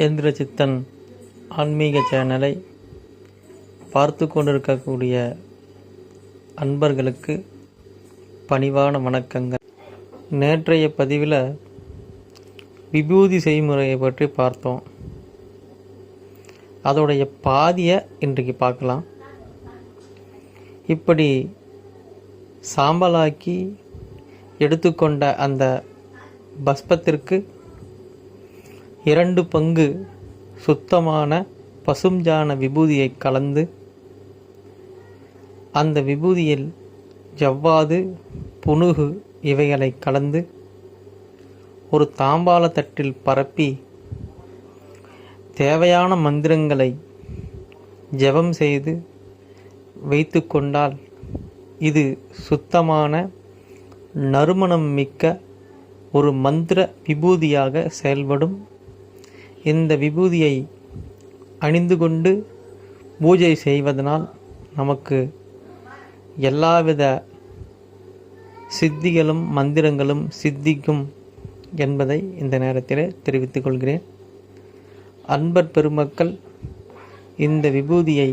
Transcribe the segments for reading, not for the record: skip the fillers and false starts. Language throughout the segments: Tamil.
ஏந்திர சித்தன் ஆன்மீக சேனலை பார்த்து கொண்டிருக்கக்கூடிய அன்பர்களுக்கு பணிவான வணக்கங்கள். நேற்றைய பதிவில் விபூதி செய்முறையை பற்றி பார்த்தோம். அதோடைய பாதியை இன்றைக்கு பார்க்கலாம். இப்படி சாம்பலாக்கி எடுத்துக்கொண்ட அந்த பஸ்பத்திற்கு 2 பங்கு சுத்தமான பசுஞ்சாண விபூதியை கலந்து அந்த விபூதியில் ஜவ்வாது, புனுகு இவைகளை கலந்து ஒரு தாம்பாள தட்டில் பரப்பி தேவையான மந்திரங்களை ஜெபம் செய்து வைத்து கொண்டால் இது சுத்தமான நறுமணம் மிக்க ஒரு மந்திர விபூதியாக செயல்படும். இந்த விபூதியை அணிந்து கொண்டு பூஜை செய்வதனால் நமக்கு எல்லாவித சித்திகளும் மந்திரங்களும் சித்திக்கும் என்பதை இந்த நேரத்தில் தெரிவித்துக் கொள்கிறேன். அன்பர் பெருமக்கள் இந்த விபூதியை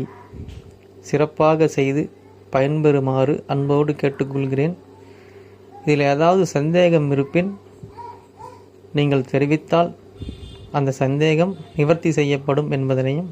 சிறப்பாக செய்து பயன்பெறுமாறு அன்போடு கேட்டுக்கொள்கிறேன். இதில் ஏதாவது சந்தேகம் இருப்பின் நீங்கள் தெரிவித்தால் அந்த சந்தேகம் நிவர்த்தி செய்யப்படும் என்பதனையும்